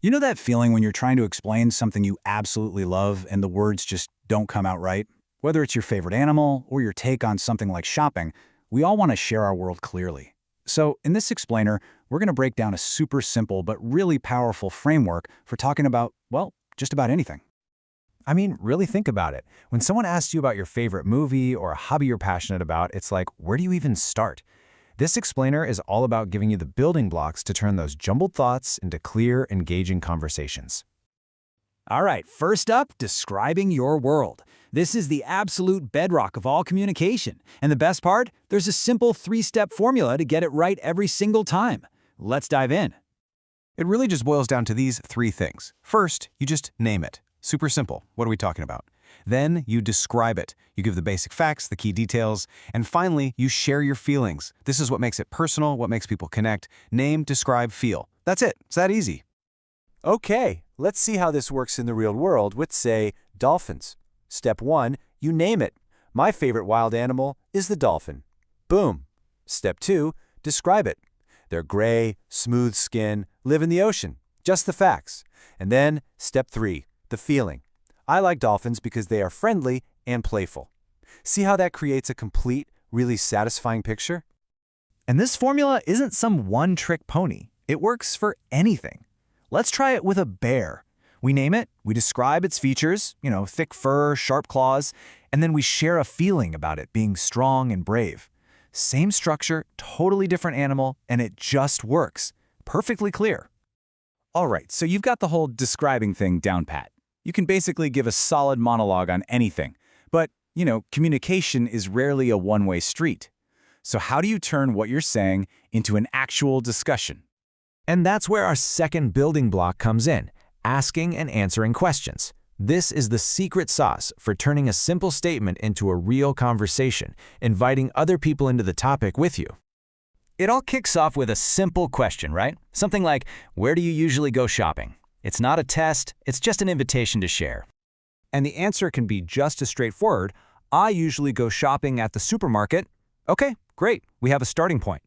You know that feeling when you're trying to explain something you absolutely love and the words just don't come out right? Whether it's your favorite animal or your take on something like shopping, we all want to share our world clearly. So, in this explainer, we're going to break down a super simple but really powerful framework for talking about, well, just about anything. I mean, really think about it. When someone asks you about your favorite movie or a hobby you're passionate about, it's like, where do you even start? This explainer is all about giving you the building blocks to turn those jumbled thoughts into clear, engaging conversations. All right, first up, describing your world. This is the absolute bedrock of all communication. And the best part? There's a simple three-step formula to get it right every single time. Let's dive in. It really just boils down to these three things. First, you just name it. Super simple. What are we talking about? Then you describe it. You give the basic facts, the key details. And finally, you share your feelings. This is what makes it personal, what makes people connect. Name, describe, feel. That's it. It's that easy. Okay, let's see how this works in the real world with, say, dolphins. Step 1, you name it. My favorite wild animal is the dolphin. Boom. Step 2, describe it. They're gray, smooth skin, live in the ocean. Just the facts. And then, step 3, the feeling. I like dolphins because they are friendly and playful. See how that creates a complete, really satisfying picture? And this formula isn't some one-trick pony. It works for anything. Let's try it with a bear. We name it, we describe its features, thick fur, sharp claws, and then we share a feeling about it being strong and brave. Same structure, totally different animal, and it just works. Perfectly clear. All right, so you've got the whole describing thing down pat. You can basically give a solid monologue on anything. But, communication is rarely a one-way street. So how do you turn what you're saying into an actual discussion? And that's where our second building block comes in, asking and answering questions. This is the secret sauce for turning a simple statement into a real conversation, inviting other people into the topic with you. It all kicks off with a simple question, right? Something like, where do you usually go shopping? It's not a test, it's just an invitation to share. And the answer can be just as straightforward. I usually go shopping at the supermarket. Okay, great, we have a starting point.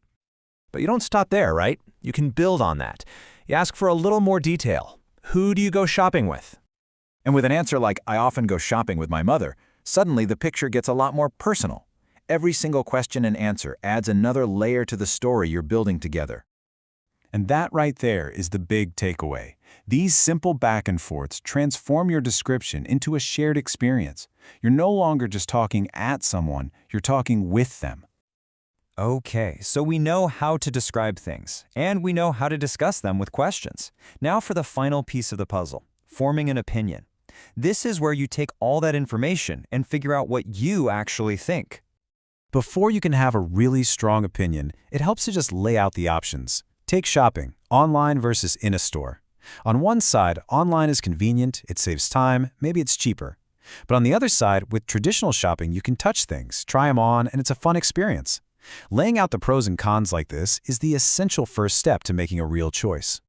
But you don't stop there, right? You can build on that. You ask for a little more detail. Who do you go shopping with? And with an answer like, I often go shopping with my mother, suddenly the picture gets a lot more personal. Every single question and answer adds another layer to the story you're building together. And that right there is the big takeaway. These simple back and forths transform your description into a shared experience. You're no longer just talking at someone, you're talking with them. Okay, so we know how to describe things, and we know how to discuss them with questions. Now for the final piece of the puzzle, forming an opinion. This is where you take all that information and figure out what you actually think. Before you can have a really strong opinion, it helps to just lay out the options. Take shopping, online versus in a store. On one side, online is convenient, it saves time, maybe it's cheaper. But on the other side, with traditional shopping, you can touch things, try them on, and it's a fun experience. Laying out the pros and cons like this is the essential first step to making a real choice.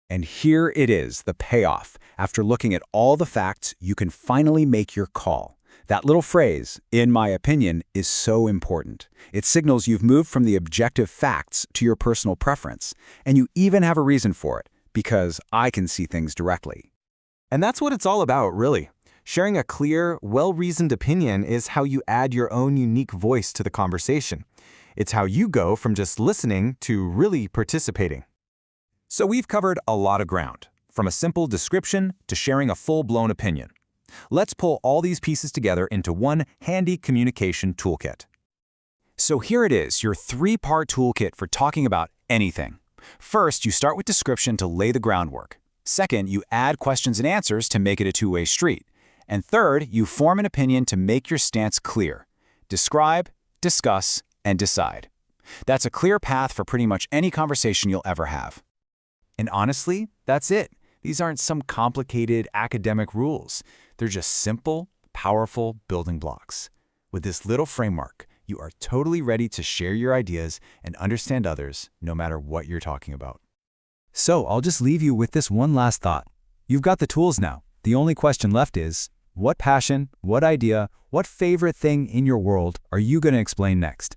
And here it is, the payoff. After looking at all the facts, you can finally make your call. That little phrase, in my opinion, is so important. It signals you've moved from the objective facts to your personal preference. And you even have a reason for it, because I can see things directly. And that's what it's all about, really. Sharing a clear, well-reasoned opinion is how you add your own unique voice to the conversation. It's how you go from just listening to really participating. So we've covered a lot of ground, from a simple description to sharing a full-blown opinion. Let's pull all these pieces together into one handy communication toolkit. So here it is, your three-part toolkit for talking about anything. First, you start with description to lay the groundwork. Second, you add questions and answers to make it a two-way street. And third, you form an opinion to make your stance clear. Describe, discuss, and decide. That's a clear path for pretty much any conversation you'll ever have. And honestly, that's it. These aren't some complicated academic rules. They're just simple, powerful building blocks. With this little framework, you are totally ready to share your ideas and understand others, no matter what you're talking about. So I'll just leave you with this one last thought. You've got the tools now. The only question left is, what passion, what idea, what favorite thing in your world are you going to explain next?